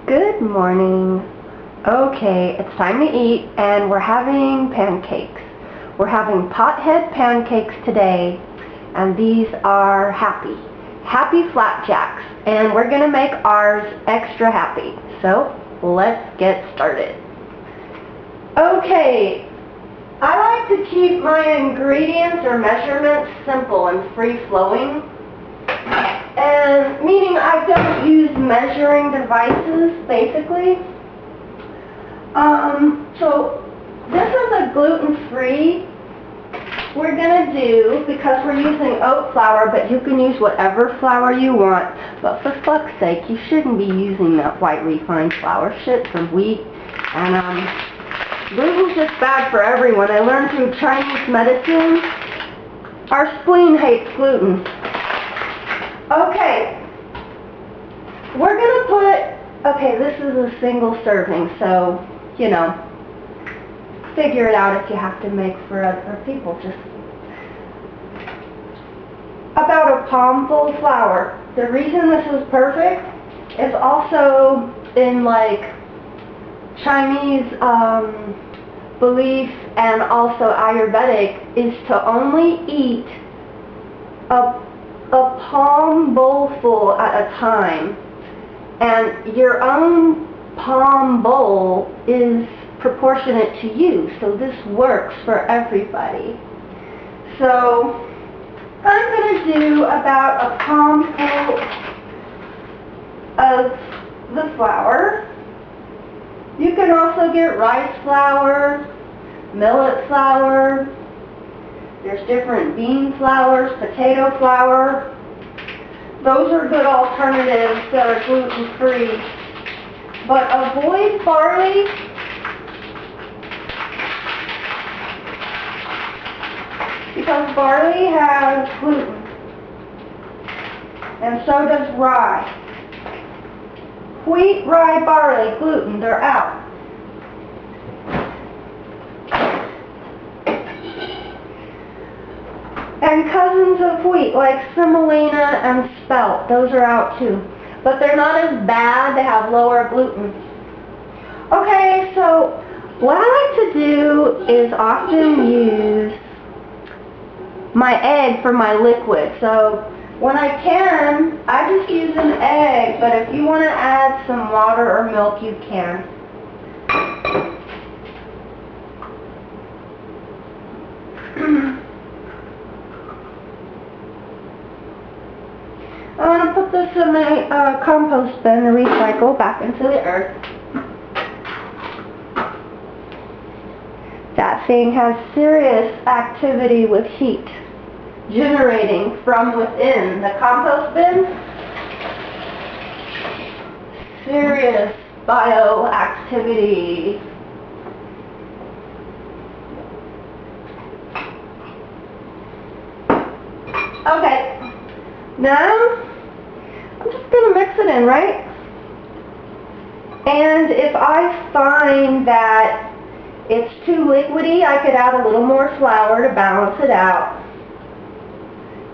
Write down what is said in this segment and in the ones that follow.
Good morning. Okay, it's time to eat and we're having pancakes. We're having pothead pancakes today, and these are happy flapjacks, and we're gonna make ours extra happy. So let's get started. Okay, I like to keep my ingredients or measurements simple and free-flowing. And meaning I don't use measuring devices, basically. So this is a gluten-free we're going to do because we're using oat flour, but you can use whatever flour you want. But for fuck's sake, you shouldn't be using that white refined flour. Shit's from wheat. And gluten's just bad for everyone. I learned through Chinese medicine. Our spleen hates gluten. Okay, we're going to put, okay, this is a single serving, so, you know, figure it out if you have to make for other people. Just about a palmful of flour. The reason this is perfect is also in, like, Chinese belief and also Ayurvedic is to only eat a palm bowl full at a time, and your own palm bowl is proportionate to you, so this works for everybody. So I'm going to do about a palm full of the flour. You can also get rice flour, millet flour. There's different bean flours, potato flour. Those are good alternatives that are gluten-free. But avoid barley. Because barley has gluten. And so does rye. Wheat, rye, barley, gluten, they're out. And cousins of wheat, like semolina and spelt, those are out too. But they're not as bad, they have lower gluten. Okay, so what I like to do is often use my egg for my liquid. So when I can, I just use an egg, but if you want to add some water or milk, you can. I'm going to put this in my compost bin to recycle back into the earth. That thing has serious activity with heat generating from within the compost bin. Serious bioactivity. Okay, now I'm just going to mix it in, right? And if I find that it's too liquidy, I could add a little more flour to balance it out.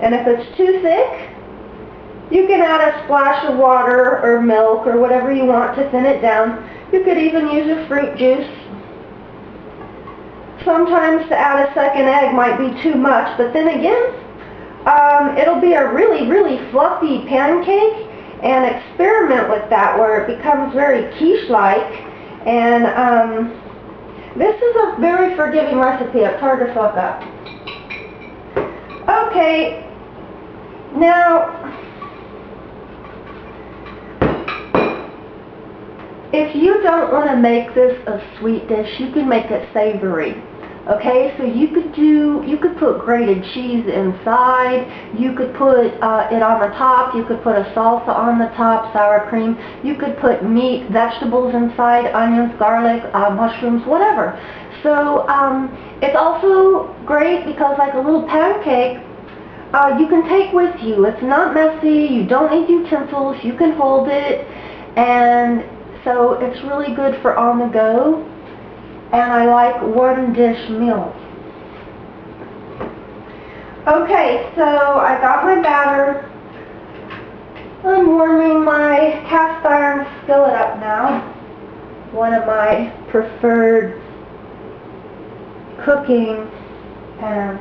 And if it's too thick, you can add a splash of water or milk or whatever you want to thin it down. You could even use a fruit juice. Sometimes to add a second egg might be too much, but then again, it'll be a really fluffy pancake, and experiment with that where it becomes very quiche-like. And this is a very forgiving recipe. It's hard to fuck up. Okay, now if you don't want to make this a sweet dish, you can make it savory. Okay, so you could put grated cheese inside, you could put it on the top, you could put a salsa on the top, sour cream, you could put meat, vegetables inside, onions, garlic, mushrooms, whatever. So it's also great because, like a little pancake, you can take with you. It's not messy, you don't need utensils, you can hold it, and so it's really good for on the go. And I like one dish meals. Okay, so I got my batter. I'm warming my cast iron skillet up now. my preferred cooking and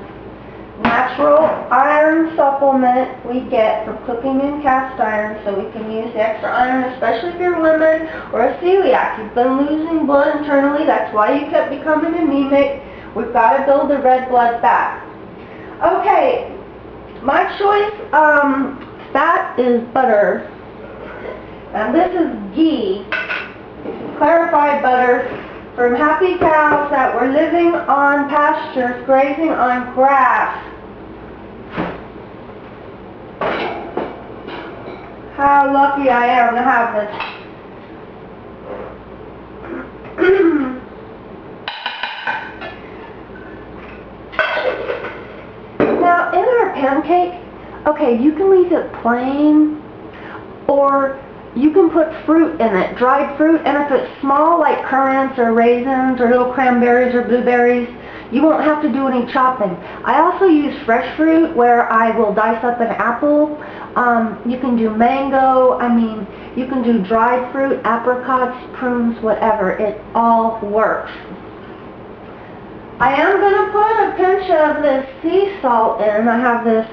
natural iron supplement we get from cooking in cast iron, so we can use the extra iron, especially if you're a woman or a celiac. You've been losing blood internally, that's why you kept becoming anemic. We've got to build the red blood back. Okay, my choice fat is butter, and this is ghee, clarified butter from happy cows that were living on pastures, grazing on grass. How lucky I am to have this. Now, in our pancake, okay, you can leave it plain, or you can put fruit in it, dried fruit, and if it's small like currants or raisins or little cranberries or blueberries, you won't have to do any chopping. I also use fresh fruit where I will dice up an apple. You can do mango, you can do dried fruit, apricots, prunes, whatever. It all works. I am going to put a pinch of this sea salt in. I have this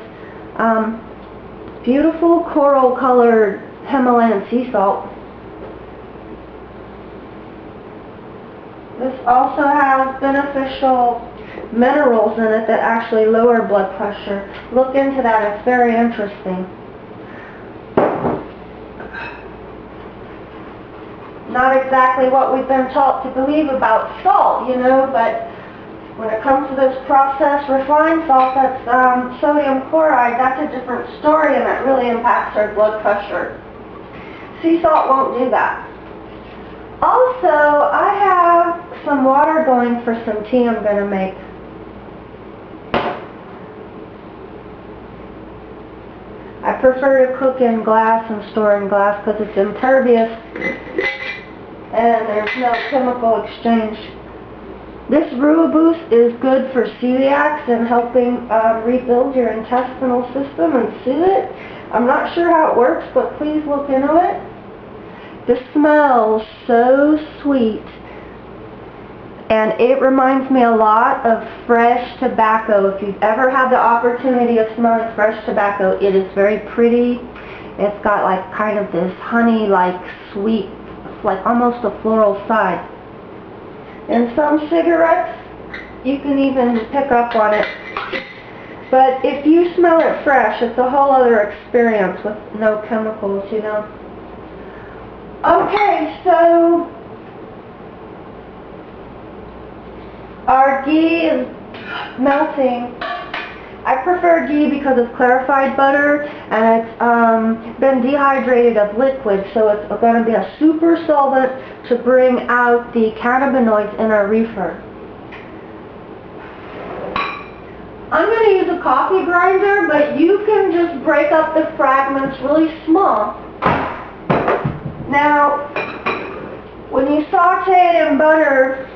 beautiful coral colored Himalayan sea salt. This also has beneficial minerals in it that actually lower blood pressure. Look into that, it's very interesting. Not exactly what we've been taught to believe about salt, you know, but when it comes to this processed refined salt that's sodium chloride, that's a different story, and that really impacts our blood pressure. Sea salt won't do that. Also, I have some water going for some tea I'm going to make. I prefer to cook in glass and store in glass because it's impervious and there's no chemical exchange. This Boost is good for celiacs and helping rebuild your intestinal system and soothe it. I'm not sure how it works, but please look into it. This smells so sweet, and it reminds me a lot of fresh tobacco. If you've ever had the opportunity of smelling fresh tobacco, it is very pretty. It's got like kind of this honey-like sweet, like almost a floral side. In some cigarettes, you can even pick up on it. But if you smell it fresh, it's a whole other experience with no chemicals, you know. Okay, so our ghee is melting. I prefer ghee because it's clarified butter and it's been dehydrated of liquid, so it's going to be a super solvent to bring out the cannabinoids in our reefer. I'm going to use a coffee grinder, but you can just break up the fragments really small. Now, when you saute it in butter,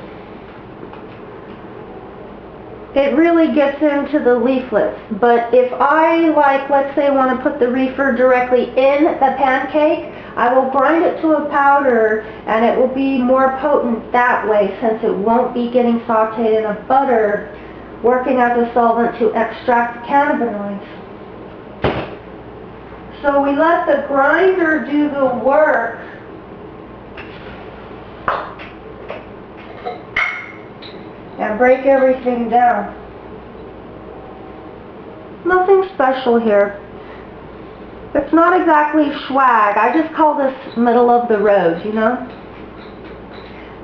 it really gets into the leaflets. But if I, let's say, want to put the reefer directly in the pancake, I will grind it to a powder, and it will be more potent that way, since it won't be getting sauteed in a butter, working as a solvent to extract the cannabinoids. So we let the grinder do the work. And break everything down. Nothing special here. It's not exactly swag. I just call this middle of the road, you know.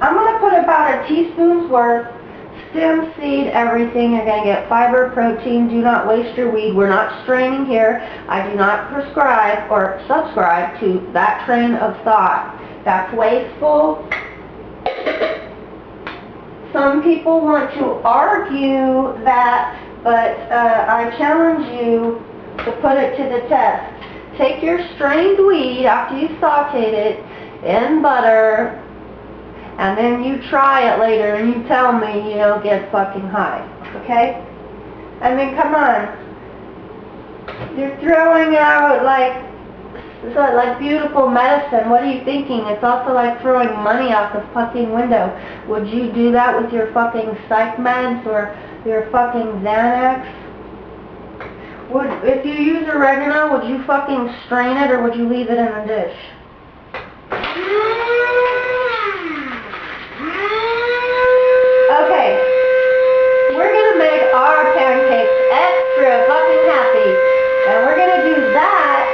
I'm going to put about a teaspoon's worth. Stem seed, everything. You're going to get fiber, protein. Do not waste your weed. We're not straining here. I do not prescribe or subscribe to that train of thought. That's wasteful. Some people want to argue that, but I challenge you to put it to the test. Take your strained weed after you sauteed it in butter, and then you try it later and you tell me you don't get fucking high, okay? I mean, come on. You're throwing out like It's like beautiful medicine. What are you thinking? It's also like throwing money out the fucking window. Would you do that with your fucking psych meds or your fucking Xanax? If you use oregano, would you fucking strain it or would you leave it in a dish? Okay, we're gonna make our pancakes extra fucking happy, and we're gonna do that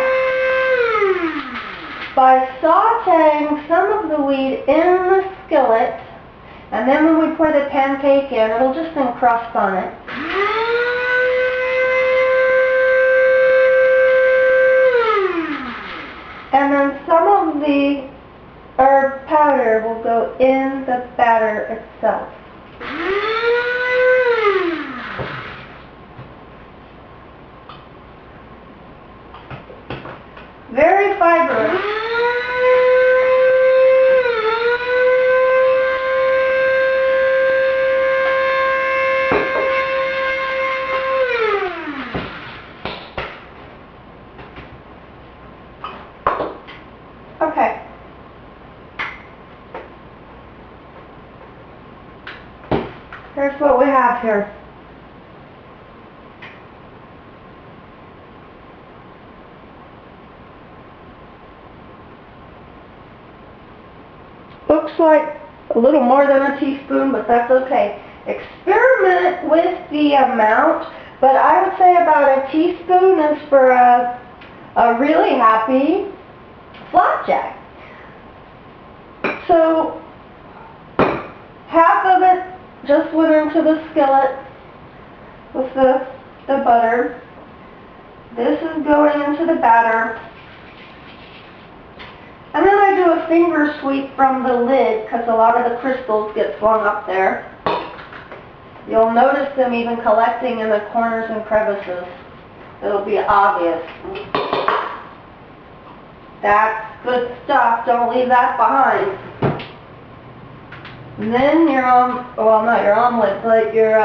by sauteing some of the wheat in the skillet, and then when we pour the pancake in, it'll just encrust on it. And then some of the herb powder will go in the batter itself. Very fibrous. Okay. Here's what we have here. Looks like a little more than a teaspoon, but that's okay. Experiment with the amount, but I would say about a teaspoon is for a really happy flapjack. So half of it just went into the skillet with the butter. This is going into the batter. And then I do a finger sweep from the lid because a lot of the crystals get flung up there. You'll notice them even collecting in the corners and crevices. It'll be obvious. That's good stuff. Don't leave that behind. And then your not your omelet, but your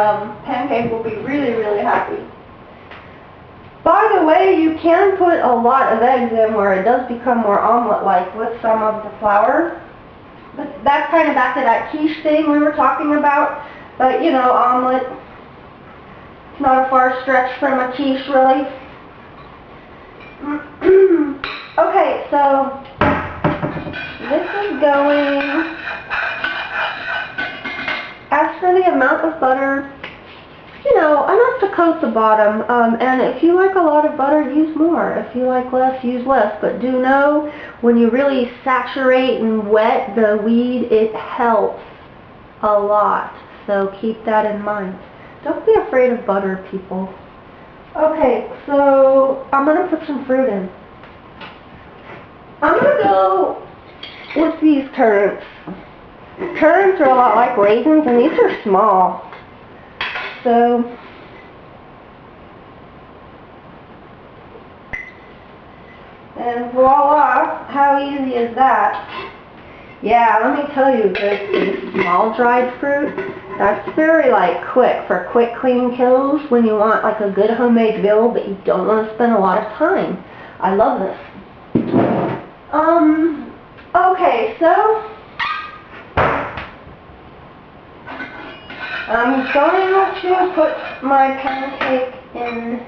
pancake will be really, really happy. By the way, you can put a lot of eggs in where it does become more omelet-like with some of the flour. But that's kind of back to that quiche thing we were talking about. But, you know, omelet, it's not a far stretch from a quiche, really. Okay, so this is going. As for the amount of butter, you know, enough to coat the bottom, and if you like a lot of butter, use more. If you like less, use less. But do know, when you really saturate and wet the weed, it helps a lot. So keep that in mind. Don't be afraid of butter, people. Okay, so I'm going to put some fruit in. I'm going to go with these currants. Currants are a lot like raisins, and these are small. So, and voila, how easy is that? Yeah, let me tell you, the small dried fruit, that's very like quick, for quick clean kills when you want like a good homemade meal but you don't want to spend a lot of time. I love this. Okay, so I'm going to put my pancake in.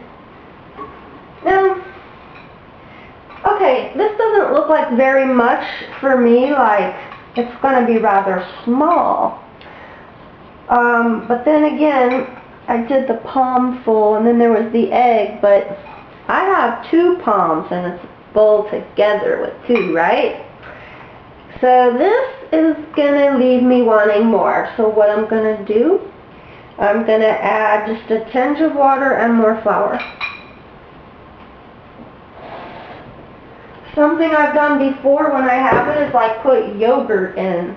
Now, okay, this doesn't look like very much for me, like it's going to be rather small. But then again, I did the palm full and then there was the egg, but I have 2 palms and it's full together with 2, right? So this is going to leave me wanting more. So what I'm going to do, I'm going to add just a tinge of water and more flour. Something I've done before when I have it is like put yogurt in.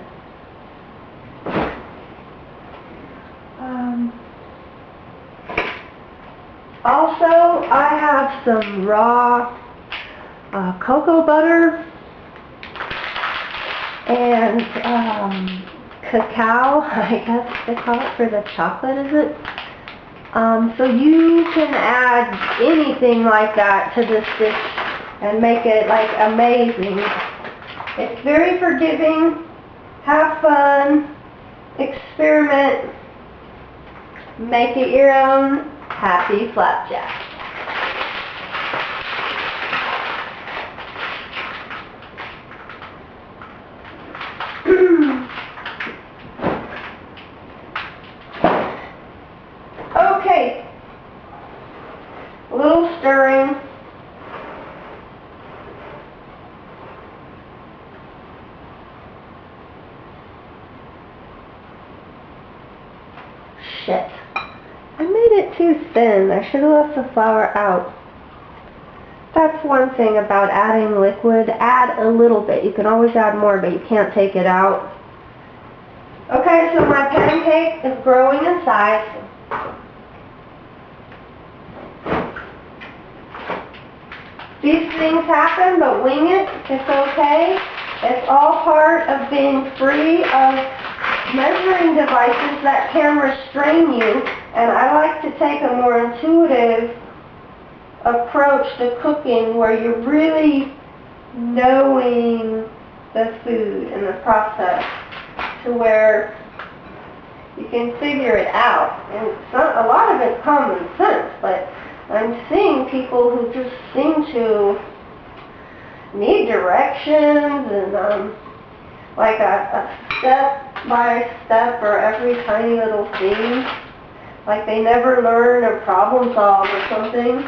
Also, I have some raw cocoa butter and cacao, I guess they call it, for the chocolate, is it? So you can add anything like that to this dish and make it like amazing. It's very forgiving. Have fun. Experiment. Make it your own. Happy flapjack. Okay. A little stirring. Shit. I made it too thin. I should have left the flour out. That's one thing about adding liquid. Add a little bit. You can always add more, but you can't take it out. Okay, so my pancake is growing in size. These things happen, but wing it. It's okay. It's all part of being free of measuring devices that can restrain you. And I like to take a more intuitive approach to cooking where you're really knowing the food and the process to where you can figure it out. And a lot of it's common sense, but I'm seeing people who just seem to need directions and like a step-by-step for every tiny little thing. Like they never learn or problem solve or something.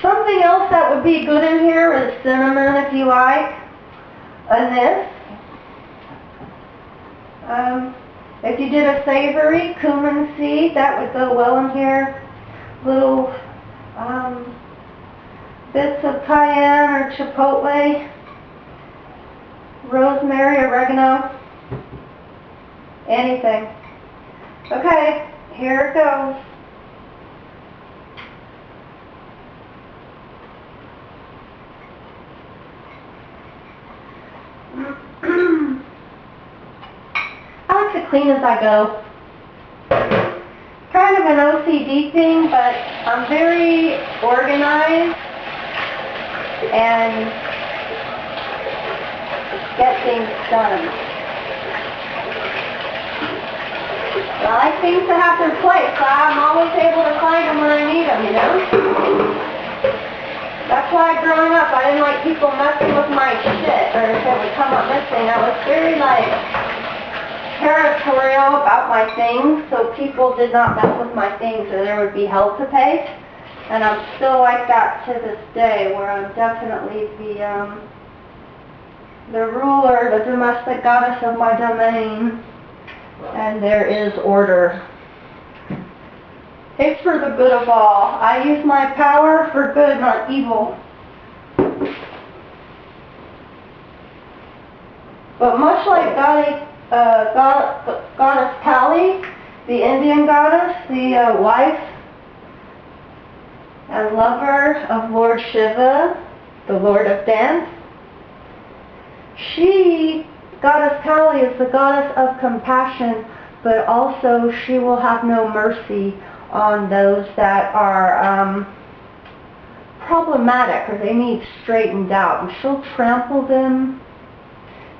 Something else that would be good in here is cinnamon if you like. Anise. If you did a savory, cumin seed, that would go well in here. Little bits of cayenne or chipotle. Rosemary, oregano. Anything. Okay, here it goes. I like to clean as I go. Kind of an OCD thing, but I'm very organized and get things done. I like things to have their place, so I'm always able to find them when I need them, you know? That's why growing up I didn't like people messing with my shit, or if it would come up missing. I was very like territorial about my things, so people did not mess with my things or there would be hell to pay. And I'm still like that to this day, where I'm definitely the ruler, the domestic goddess of my domain, and there is order. It's for the good of all. I use my power for good, not evil. But much like Goddess Kali, the Indian goddess, the wife and lover of Lord Shiva, the Lord of Dance, Goddess Kali is the goddess of compassion, but also she will have no mercy on those that are problematic or they need straightened out. And she'll trample them,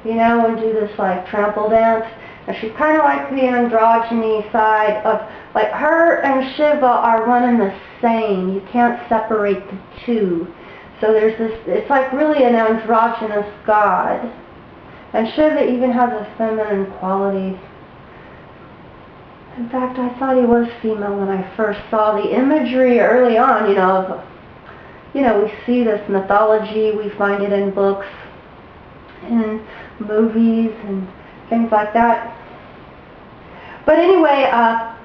you know, and do this like trample dance. And she's kind of like the androgyny side of, like, her and Shiva are one and the same. You can't separate the two. So there's this, it's like really an androgynous god. And Shiva even has a feminine quality. In fact, I thought he was female when I first saw the imagery early on, we see this mythology, we find it in books, in movies, and things like that. But anyway,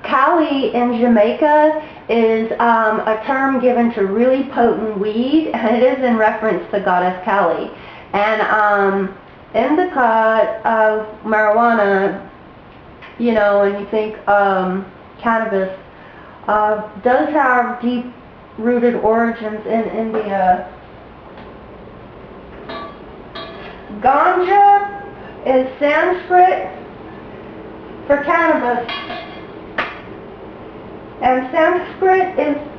Kali in Jamaica is a term given to really potent weed, and it is in reference to Goddess Kali. And indica, marijuana, and you think cannabis, does have deep-rooted origins in India. Ganja is Sanskrit for cannabis. And Sanskrit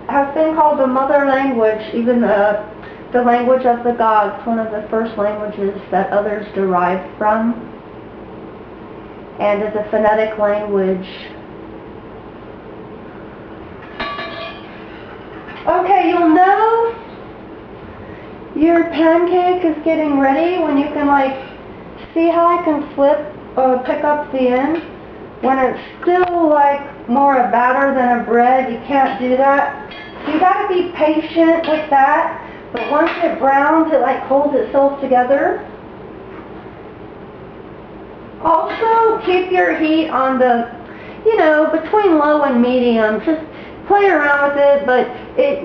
has been called the mother language, even the language of the gods, one of the first languages that others derived from, and is a phonetic language. Okay, you'll know your pancake is getting ready when you can see how I can pick up the end. When it's still more a batter than a bread, you can't do that. So you got to be patient with that. But once it browns, it holds itself together. Also, keep your heat on the, between low and medium. Just play around with it, but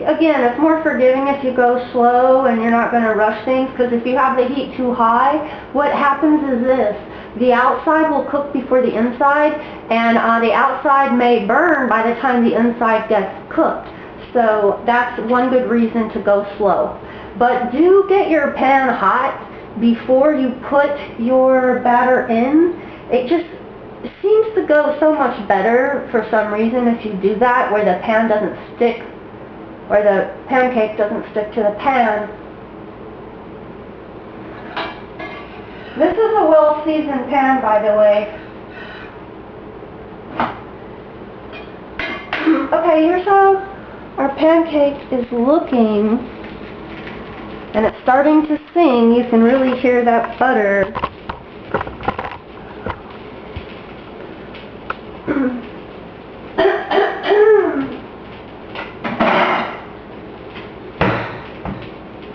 again, it's more forgiving if you go slow and you're not going to rush things, because if you have the heat too high, what happens is this. The outside will cook before the inside, and the outside may burn by the time the inside gets cooked. So that's one good reason to go slow. But do get your pan hot before you put your batter in. It just seems to go so much better for some reason if you do that, where the pan doesn't stick, or the pancake doesn't stick to the pan. This is a well-seasoned pan, by the way. Okay, here's how our pancake is looking, and it's starting to sing. You can really hear that butter.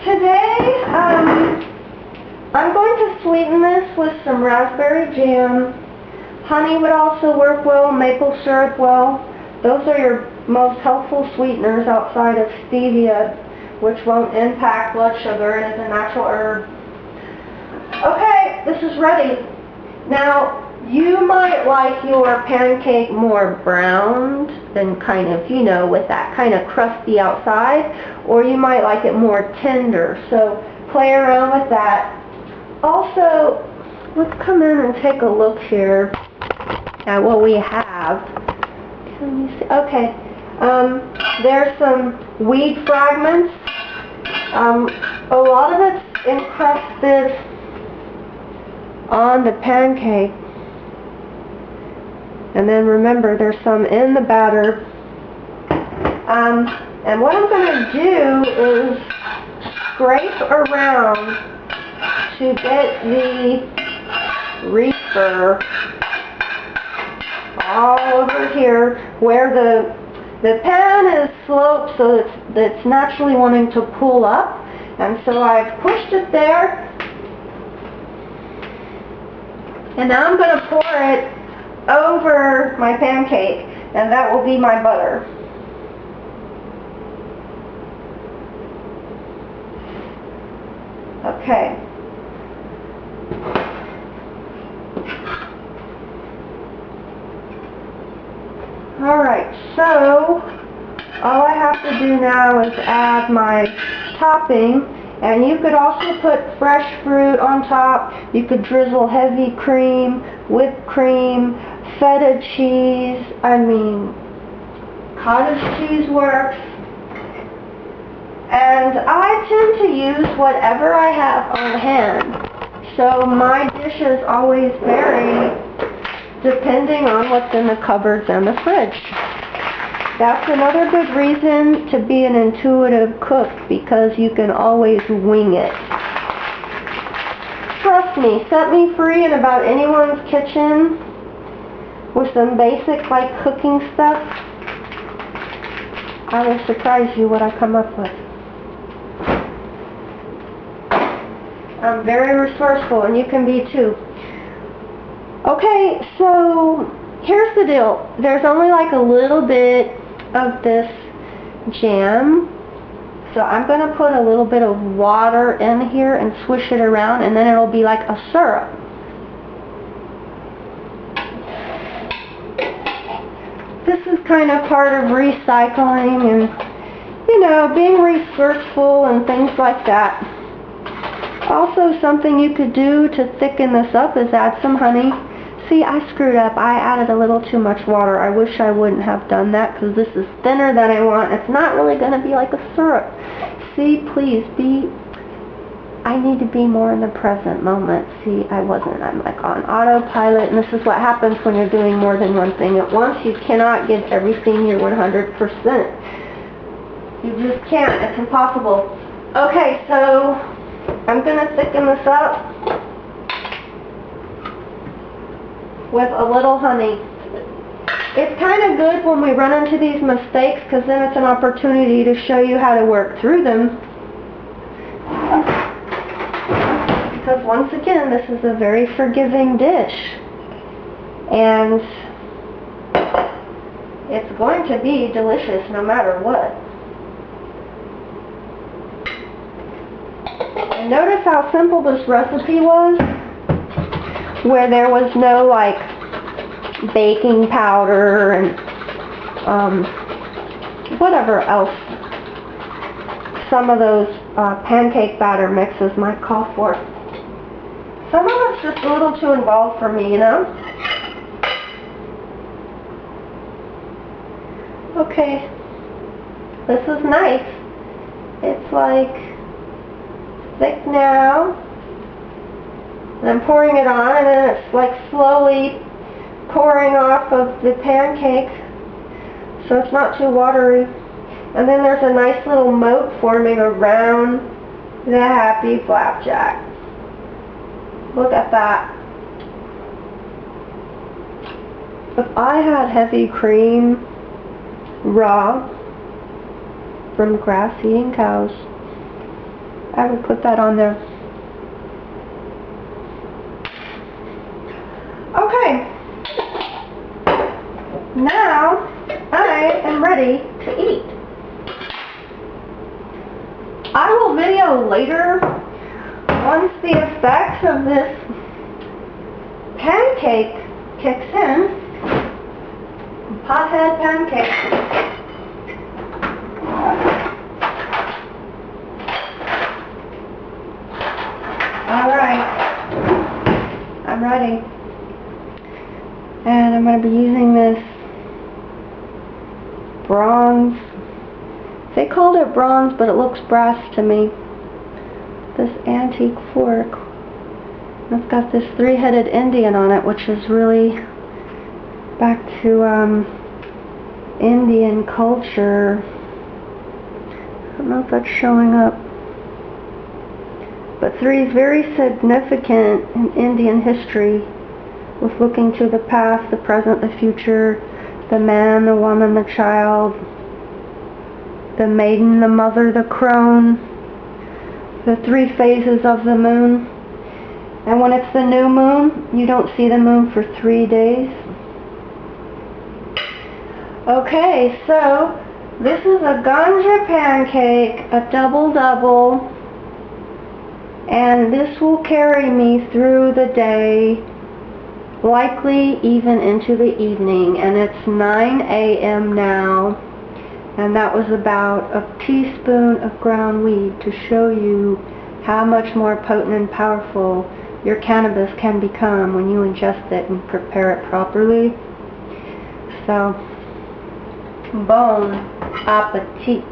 Today, I'm going to sweeten this with some raspberry jam. Honey would also work well, maple syrup well. Those are your most helpful sweeteners outside of stevia, which won't impact blood sugar and is a natural herb. Okay, this is ready. Now, you might like your pancake more browned than kind of, with that kind of crusty outside, or you might like it more tender. So play around with that. Also, let's come in and take a look here at what we have. Can you see? Okay. There's some wheat fragments. A lot of it's encrusted on the pancake. And then remember, there's some in the batter. And what I'm going to do is scrape around to get the Reefer all over here where the pan is sloped, so it's naturally wanting to pull up. And so I've pushed it there. And now I'm going to pour it over my pancake, and that will be my butter. Okay. Alright, so all I have to do now is add my topping, and you could also put fresh fruit on top. You could drizzle heavy cream, whipped cream, feta cheese, cottage cheese works. And I tend to use whatever I have on hand. So my dishes always vary depending on what's in the cupboards and the fridge. That's another good reason to be an intuitive cook, because you can always wing it. Trust me, set me free in about anyone's kitchen with some basic cooking stuff. I will surprise you what I come up with. I'm very resourceful, and you can be too. Okay, so here's the deal. There's only a little bit of this jam. So I'm going to put a little bit of water in here and swish it around, and then it'll be like a syrup. This is kind of part of recycling and, being resourceful and things like that. Also, something you could do to thicken this up is add some honey. see, I screwed up. I added a little too much water. I wish I wouldn't have done that because this is thinner than I want. It's not really going to be like a syrup. See, please be... I need to be more in the present moment. See, I wasn't. I'm like on autopilot, and this is what happens when you're doing more than one thing at once. You cannot give everything your 100%. You just can't. It's impossible. Okay, so I'm going to thicken this up with a little honey. It's kind of good when we run into these mistakes because then it's an opportunity to show you how to work through them. Because once again, this is a very forgiving dish. And it's going to be delicious no matter what. And notice how simple this recipe was, where there was no like baking powder and whatever else some of those pancake batter mixes might call for. Some of it's just a little too involved for me, you know? Okay, this is nice. It's like thick now. And I'm pouring it on, and then it's like slowly pouring off of the pancake, so it's not too watery. And then there's a nice little moat forming around the happy flapjack. Look at that. If I had heavy cream raw from grass-eating cows, I would put that on there. Okay. Now I am ready to eat. I will video later once the effects of this pancake kicks in. Pothead pancake. Alright, I'm ready. And I'm going to be using this bronze. They called it bronze, but it looks brass to me. This antique fork. It's got this three-headed Indian on it, which is really back to Indian culture. I don't know if that's showing up. But 3 is very significant in Indian history, with looking to the past, the present, the future, the man, the woman, the child, the maiden, the mother, the crone, the 3 phases of the moon. And when it's the new moon, you don't see the moon for 3 days. Okay, so this is a ganja pancake, a double-double, and this will carry me through the day, likely even into the evening. And it's 9 a.m. now, and that was about a teaspoon of ground weed to show you how much more potent and powerful your cannabis can become when you ingest it and prepare it properly. So, bon appetit.